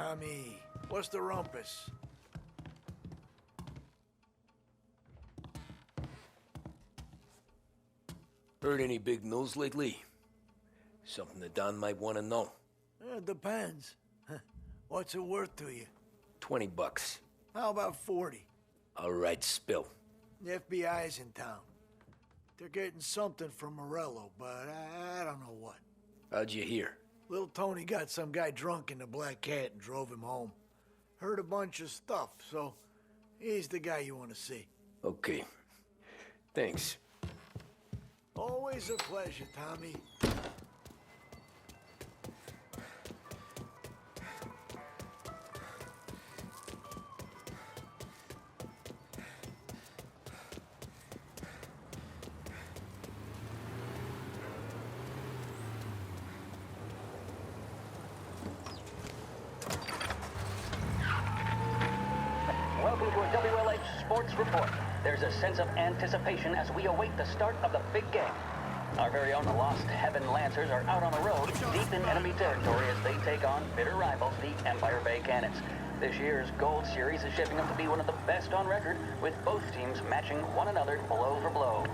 Tommy. What's the rumpus? Heard any big news lately? Something that Don might want to know. It depends. What's it worth to you? $20. How about 40? All right, spill. The FBI's in town. They're getting something from Morello, but I don't know what. How'd you hear? Little Tony got some guy drunk in the Black Cat and drove him home. Heard a bunch of stuff, so he's the guy you want to see. Okay. Thanks. Always a pleasure, Tommy. Welcome to a WLH Sports Report. There's a sense of anticipation as we await the start of the big game. Our very own Lost Heaven Lancers are out on the road, deep in enemy territory as they take on bitter rivals, the Empire Bay Cannons. This year's Gold Series is shaping up to be one of the best on record, with both teams matching one another blow for blow.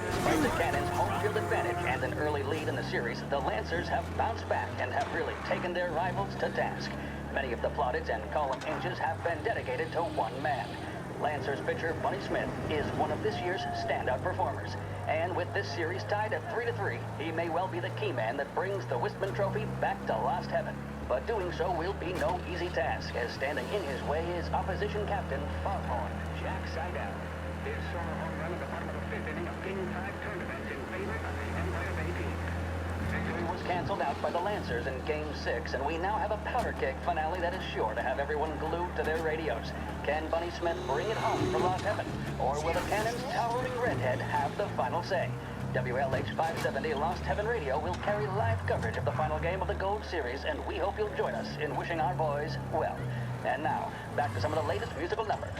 Despite the Cannons' home field advantage and an early lead in the series, the Lancers have bounced back and have really taken their rivals to task. Many of the plaudits and column inches have been dedicated to one man. Lancers pitcher Bunny Smith is one of this year's standout performers. And with this series tied at 3-3, he may well be the key man that brings the Wistman Trophy back to Lost Heaven. But doing so will be no easy task, as standing in his way is opposition captain Foghorn Jack Seidel. This saw a home run at the bottom of the fifth inning of Game 5 tournament in favor of the Empire Bay team. Victory was canceled out by the Lancers in Game 6, and we now have a powder keg finale that is sure to have everyone glued to their radios. Can Bunny Smith bring it home for Lost Heaven, or will the Cannon's towering redhead have the final say? WLH 570 Lost Heaven Radio will carry live coverage of the final game of the Gold Series, and we hope you'll join us in wishing our boys well. And now, back to some of the latest musical numbers.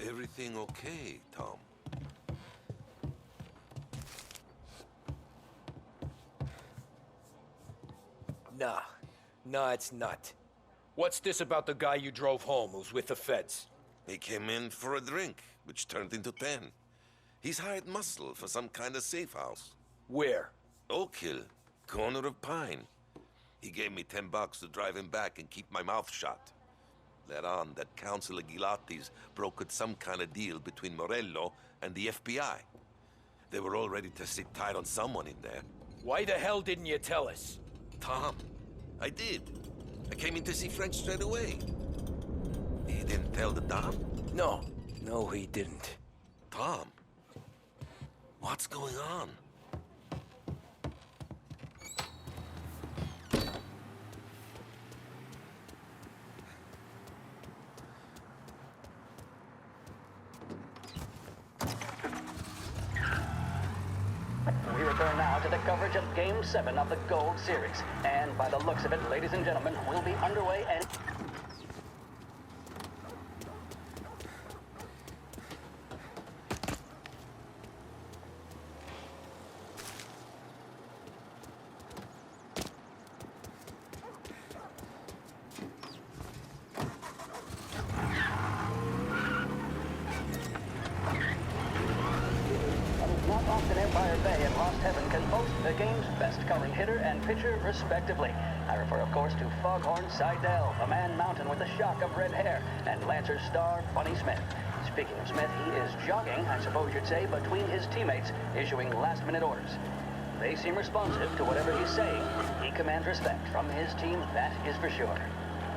Everything okay, Tom? Nah, it's not. What's this about the guy you drove home who's with the feds? He came in for a drink, which turned into 10. He's hired muscle for some kind of safe house. Where? Oak Hill, corner of Pine. He gave me $10 to drive him back and keep my mouth shut. Let on that Councilor Gilatti's brokered some kind of deal between Morello and the FBI. They were all ready to sit tight on someone in there. Why the hell didn't you tell us? Tom, I did. I came in to see Frank straight away. He didn't tell the Don? No, he didn't. Tom, what's going on? We return now to the coverage of Game 7 of the Gold Series. And by the looks of it, ladies and gentlemen, we'll be underway and... Not often Empire Bay and Lost Heaven can boast the game's best coloring hitter and pitcher, respectively. I refer, of course, to Foghorn Seidel, a man mountain with a shock of red hair, and Lancer's star, Bunny Smith. Speaking of Smith, he is jogging, I suppose you'd say, between his teammates, issuing last-minute orders. They seem responsive to whatever he's saying. He commands respect from his team, that is for sure.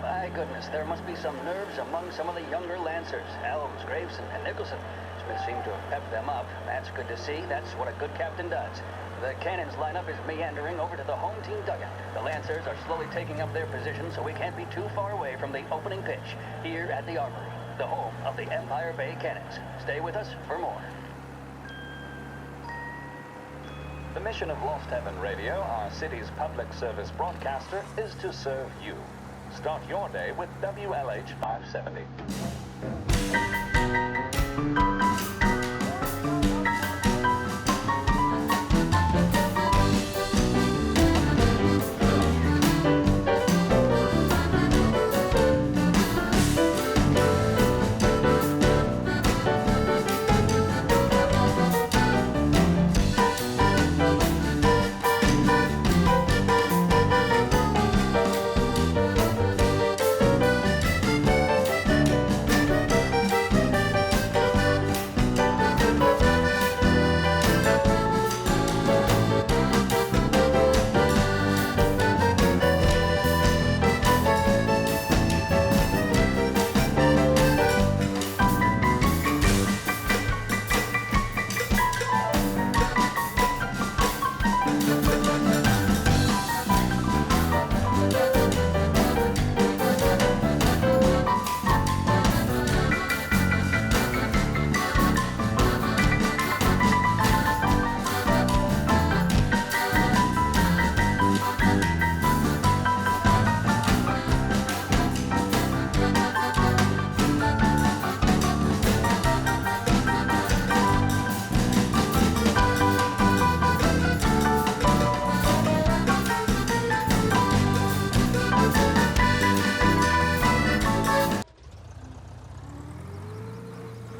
My goodness, there must be some nerves among some of the younger Lancers, Helms, Graves, and Nicholson. Smith seemed to have pepped them up. That's good to see. That's what a good captain does. The Cannons lineup is meandering over to the home team dugout. The Lancers are slowly taking up their position, so we can't be too far away from the opening pitch here at the Armory, the home of the Empire Bay Cannons. Stay with us for more. The mission of Lost Heaven Radio, our city's public service broadcaster, is to serve you. Start your day with WLH 570.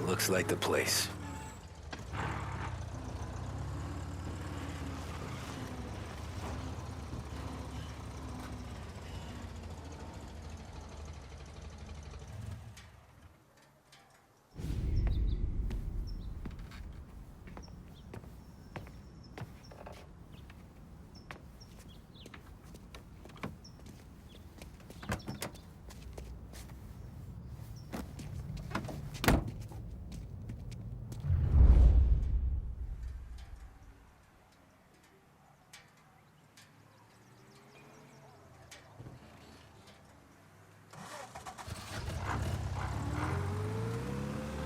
Looks like the place.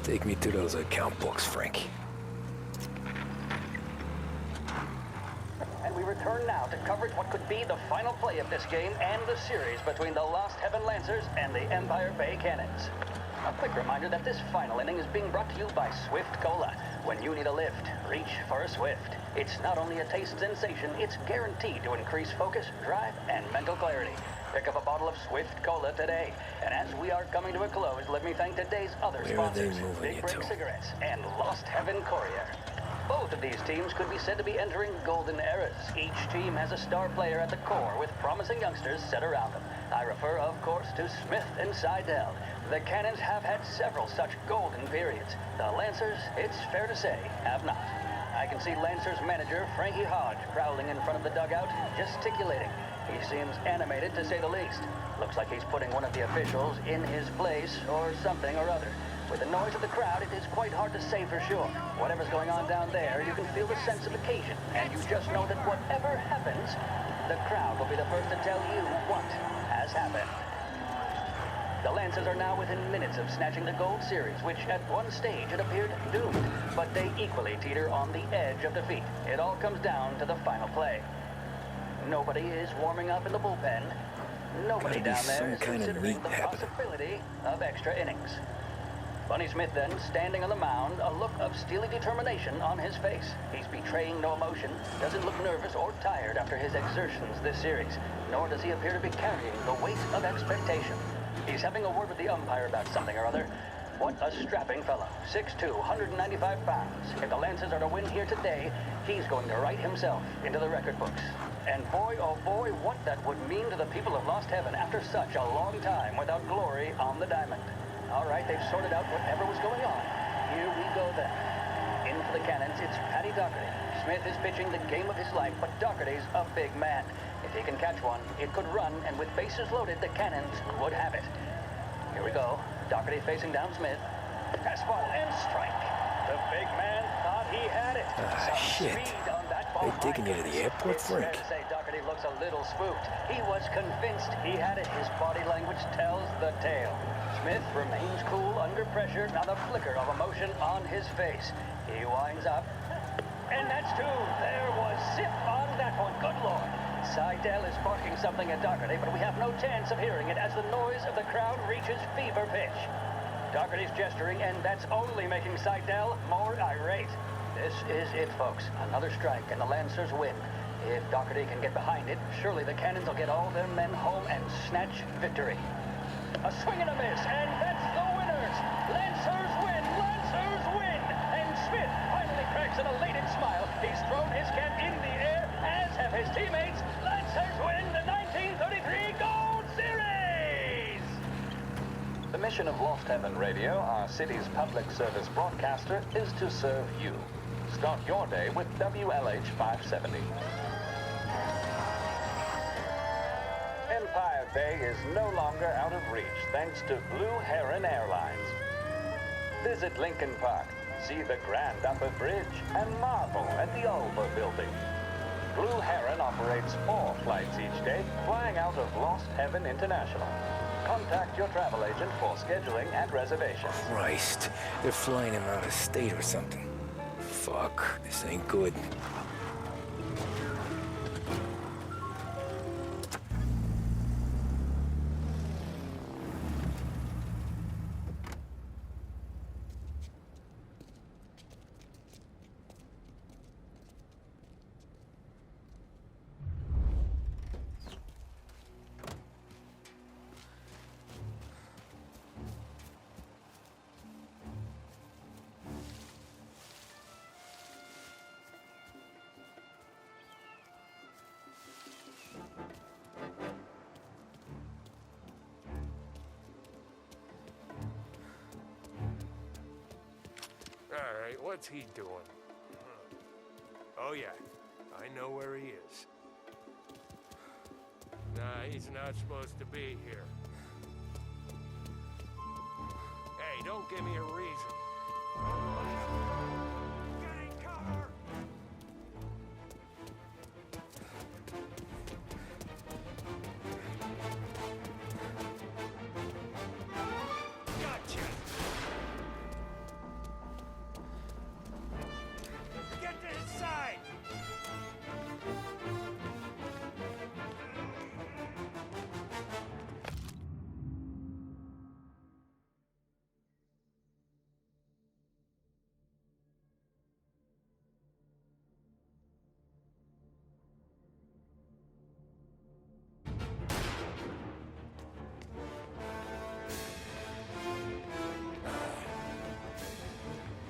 Take me to those account books, Frank. And we return now to coverage what could be the final play of this game and the series between the Lost Heaven Lancers and the Empire Bay Cannons. A quick reminder that this final inning is being brought to you by Swift Cola. When you need a lift, reach for a Swift. It's not only a taste sensation, it's guaranteed to increase focus, drive, and mental clarity. Pick up a bottle of Swift Cola today. And as we are coming to a close, let me thank today's other Where are they sponsors, moving Big you Break to? Cigarettes and Lost Heaven Courier. Both of these teams could be said to be entering golden eras. Each team has a star player at the core with promising youngsters set around them. I refer, of course, to Smith and Seidel. The Cannons have had several such golden periods. The Lancers, it's fair to say, have not. I can see Lancers manager Frankie Hodge prowling in front of the dugout, gesticulating. He seems animated, to say the least. Looks like he's putting one of the officials in his place, or something or other. With the noise of the crowd, it is quite hard to say for sure. Whatever's going on down there, you can feel the sense of occasion, and you just know that whatever happens, the crowd will be the first to tell you what has happened. The Lancers are now within minutes of snatching the Gold Series, which at one stage had appeared doomed, but they equally teeter on the edge of defeat. It all comes down to the final play. Nobody is warming up in the bullpen. Nobody Gotta be down there some is kind of considering meat the happening. possibility of extra innings. Bunny Smith then, standing on the mound, a look of steely determination on his face. He's betraying no emotion, doesn't look nervous or tired after his exertions this series, nor does he appear to be carrying the weight of expectation. He's having a word with the umpire about something or other. What a strapping fellow. 6'2", 195 pounds. If the Lancers are to win here today, he's going to write himself into the record books. And boy, oh boy, what that would mean to the people of Lost Heaven after such a long time without glory on the diamond. All right, they've sorted out whatever was going on. Here we go then. In for the Cannons, it's Paddy Doherty. Smith is pitching the game of his life, but Doherty's a big man. If he can catch one, it could run, and with bases loaded, the Cannons would have it. Here we go. Doherty facing down Smith. Fastball and strike. The big man thought he had it. Some shit. speed on that ball. They taking you to the airport, It's fair Frank? to say Doherty looks a little spooked. He was convinced he had it. His body language tells the tale. Smith remains cool under pressure, not a flicker of emotion on his face. He winds up. And that's two. There was zip on that one. Good Lord. Seidel is barking something at Doherty, but we have no chance of hearing it as the noise of the crowd reaches fever pitch. Doherty's gesturing, and that's only making Seidel more irate. This is it, folks. Another strike, and the Lancers win. If Doherty can get behind it, surely the Cannons will get all their men home and snatch victory. A swing and a miss, and that's the winners! Lancers win! Lancers win! And Smith finally cracks an elated smile. He's thrown his cap in the air, as have his teammates. Lancers win the 1933 Gold Series! The mission of Lost Heaven Radio, our city's public service broadcaster, is to serve you. Start your day with WLH 570. Empire Bay is no longer out of reach thanks to Blue Heron Airlines. Visit Lincoln Park, see the grand upper bridge, and marvel at the Ulva building. Blue Heron operates 4 flights each day, flying out of Lost Heaven International. Contact your travel agent for scheduling and reservations. Christ, they're flying him out of state or something. Fuck, this ain't good. All right, what's he doing? Oh, yeah, I know where he is. Nah, he's not supposed to be here. Hey, don't give me a reason. Getting cover! Gotcha! Get to his side!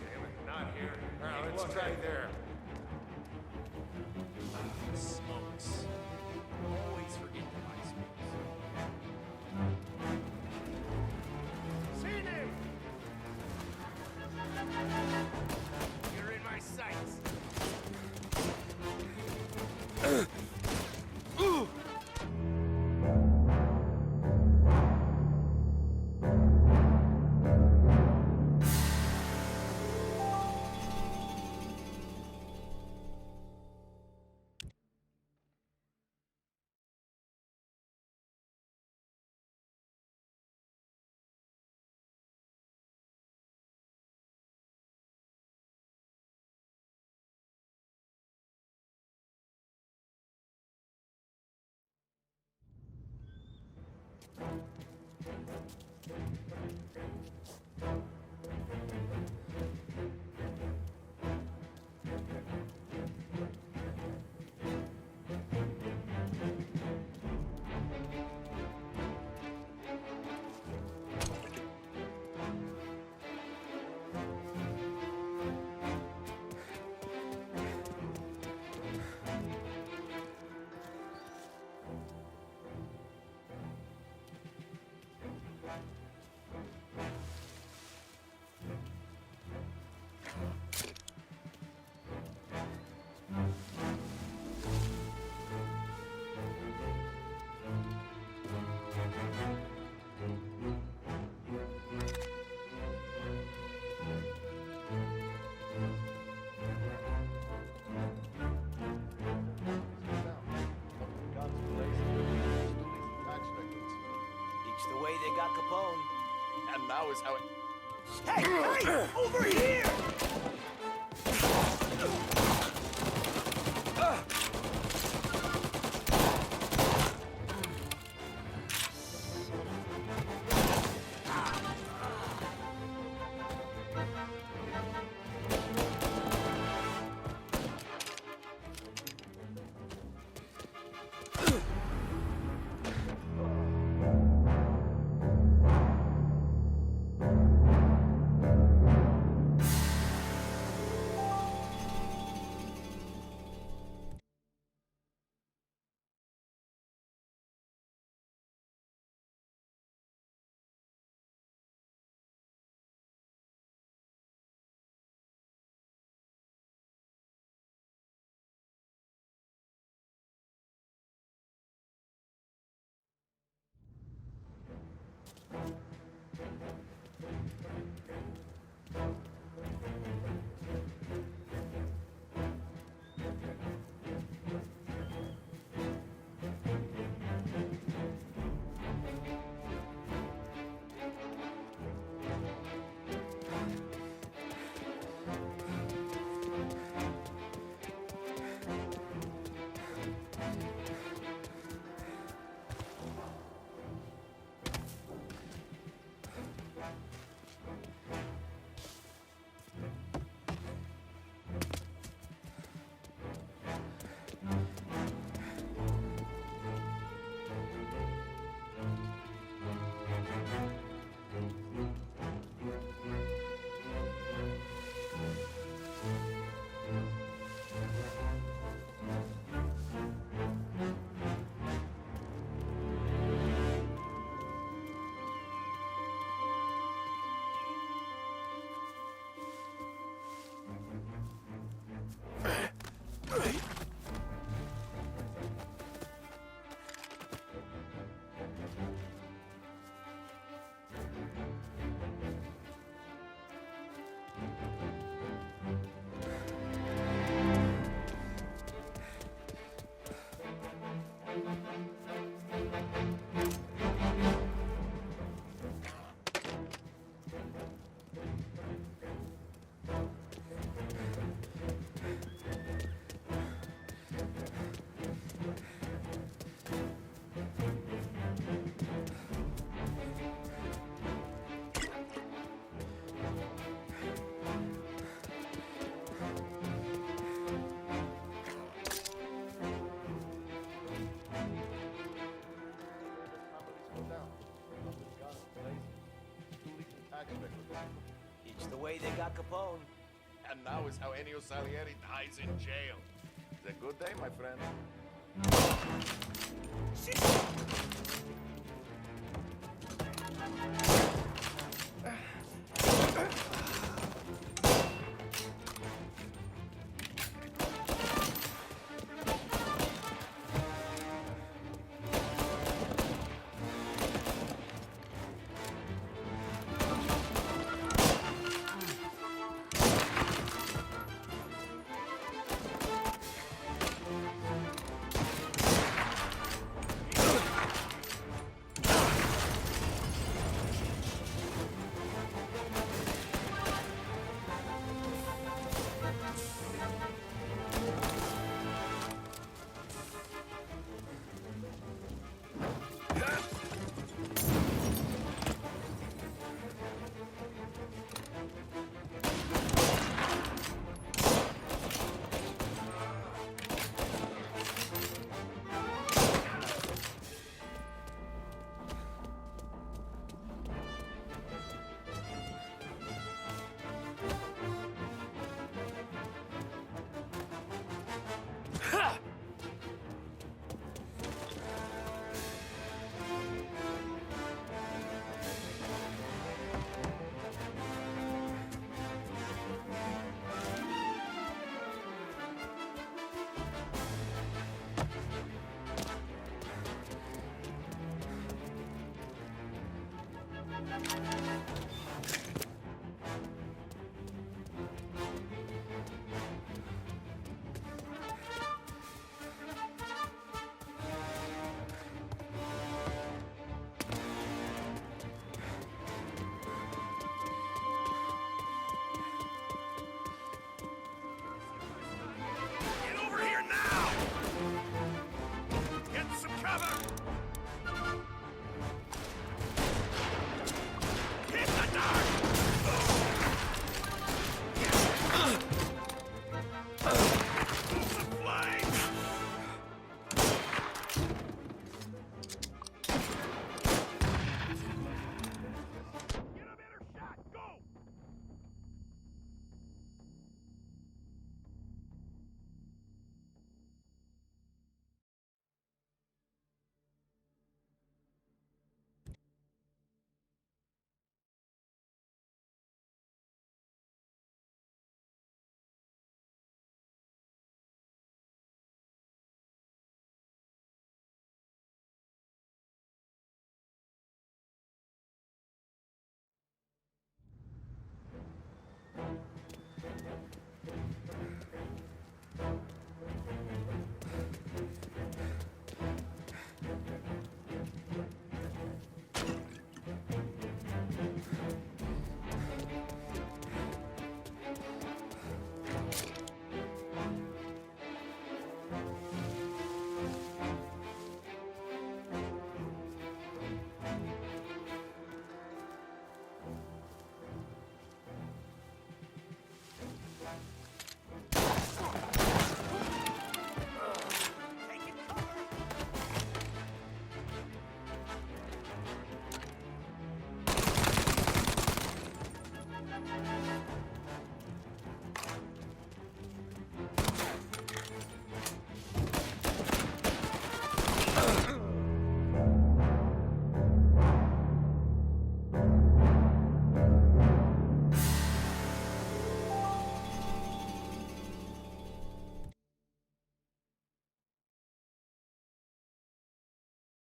Damn it, not here. Let's try there. Smokes. Always forget to buy smokes. Seen him! You're in my sights. Each the way they got Capone. And now is how it... Hey, over here! It's the way they got Capone. And now is how Ennio Salieri dies in jail. It's a good day, my friend.